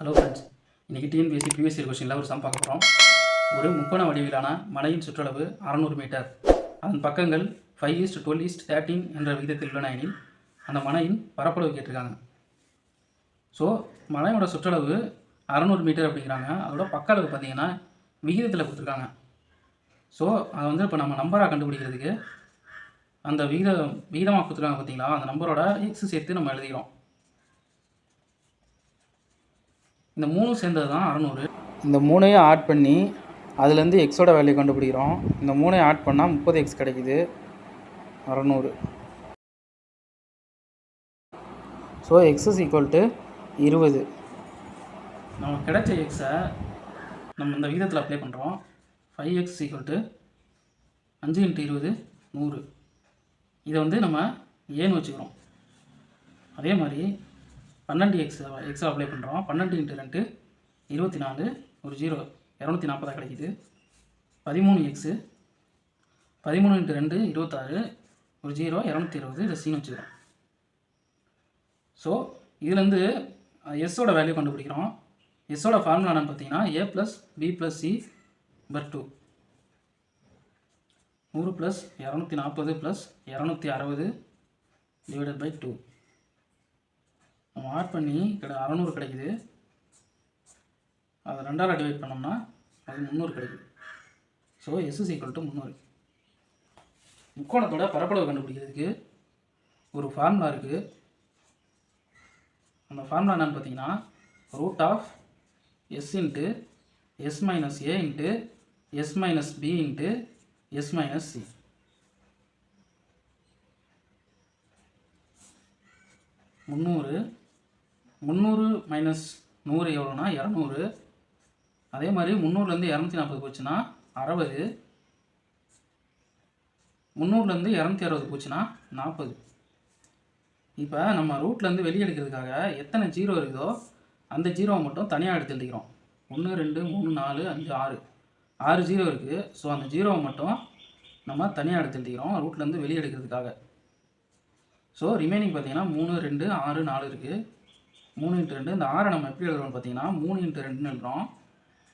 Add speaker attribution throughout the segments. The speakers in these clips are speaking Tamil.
Speaker 1: ஹலோ ஃப்ரெண்ட்ஸ், இன்றைக்கி டிஎன்பிஎஸ்சி ப்ரீவியஸ் இயர் கொஸ்டினில் ஒரு சம் பார்க்க போகிறோம். ஒரு முக்கோண வடிவிலான மலையின் சுற்றளவு 600 மீட்டர். அதன் பக்கங்கள் 5:12:13 என்ற விகிதத்தில் உள்ளன எனில் அந்த மலையின் பரப்பளவு கேட்டிருக்காங்க. ஸோ மலையோட சுற்றளவு 600 மீட்டர் அப்படிங்கிறாங்க. அதோட பக்க அளவு பார்த்தீங்கன்னா விகிதத்தில் கொடுத்துருக்காங்க. ஸோ அதை வந்து இப்போ நம்ம நம்பராக கண்டுபிடிக்கிறதுக்கு அந்த விகிதமாக கொடுத்துருக்காங்க பார்த்தீங்களா, அந்த நம்பரோட எக்ஸ் சேர்த்து நம்ம எழுதிக்கிறோம். இந்த 3 சேர்ந்தது தான் 600. இந்த 3ஐயும் ஆட் பண்ணி அதுலேருந்து எக்ஸோட வேல்யூ கண்டுபிடிக்கிறோம். இந்த 3ஐயும் ஆட் பண்ணால் 30x கிடைக்குது, 600. So X is equal to 20. நமக்கு கிடைச்ச எக்ஸை நம்ம இந்த விகிதத்தில் அப்ளை பண்ணுறோம். 5x equal to 5 × 20 100. இதை வந்து நம்ம ஏன்னு வச்சுக்கிறோம். அதே மாதிரி 12x அப்ளை பண்ணுறோம். 12 × 2 24, ஒரு 0 240 கிடைக்குது. 13x 13 × 2 26, ஒரு 0 220, இதை சீன் வச்சுக்கிறோம். ஸோ இதுலேருந்து எஸ்ஸோட வேல்யூ கண்டுபிடிக்கிறோம். எஸ்ஸோட ஃபார்முலா என்னன்னு பார்த்தீங்கன்னா a + b + c / 2. 100 + 240 + 260 / 2. நம்ம ஆட் பண்ணி 600 கிடைக்குது. அதை 2ஆல் டிவைட் பண்ணோம்னா அது 300 கிடைக்குது. So S is equal to 300. முக்கோணத்தோட பரப்பளவு கண்டுபிடிக்கிறதுக்கு ஒரு ஃபார்முலா இருக்குது. அந்த ஃபார்முலா என்னன்னு பார்த்தீங்கன்னா √s × s - a × s - b × s - c. முந்நூறு 100 எவ்வளோனா 200. அதே மாதிரி 300லேருந்து 240 போச்சுன்னா 60. 300லேருந்து 260 போச்சுன்னா 40. இப்போ நம்ம ரூட்லேருந்து வெளியே எடுக்கிறதுக்காக எத்தனை ஜீரோ இருக்குதோ அந்த ஜீரோவை மட்டும் தனியாக எடுத்து எழுதிக்கிறோம். 1 2 3 4 5 6 6 ஜீரோ இருக்குது. ஸோ அந்த ஜீரோவை மட்டும் நம்ம தனியாக எடுத்து எழுதிக்கிறோம் ரூட்லேருந்து வெளியே எடுக்கிறதுக்காக. ஸோ ரிமைனிங் பார்த்தீங்கன்னா 3 2 6 4 இருக்குது. 3 × 2. இந்த 6 நம்ம எப்படி எழுதுறோம்னு பார்த்தீங்கன்னா 3 × 2ன்னு எழுதுகிறோம்.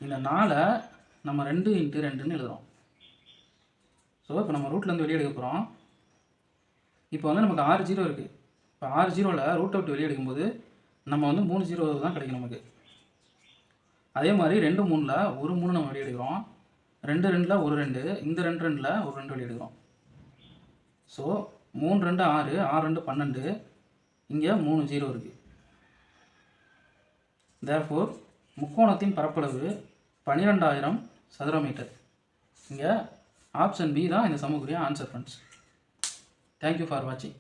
Speaker 1: இந்த 4 நம்ம 2 × 2ன்னு எழுதுகிறோம். ஸோ இப்போ நம்ம ரூட்லேருந்து வெளியே எடுக்க போகிறோம். இப்போ வந்து நமக்கு 6 ஜீரோ இருக்குது. இப்போ 6 ஜீரோவில் ரூட்டை விட்டு வெளியே எடுக்கும்போது நம்ம வந்து 3 ஜீரோ தான் கிடைக்கும் நமக்கு. அதே மாதிரி 2 3ல் ஒரு 3 நம்ம வெளியே எடுக்கிறோம். 2 2ல் ஒரு 2, இந்த 2 2ல் ஒரு 2 வெளியே எடுக்கிறோம். ஸோ 3 2 6, 6 2 12, இங்கே 3 ஜீரோ இருக்குது. தேர்ஃபோர் முக்கோணத்தின் பரப்பளவு 12,000 சதுர மீட்டர். இங்கே ஆப்ஷன் பி தான் இந்த சமக்குரிய ஆன்சர் ஃப்ரெண்ட்ஸ். தேங்க்யூ ஃபார் வாட்சிங்.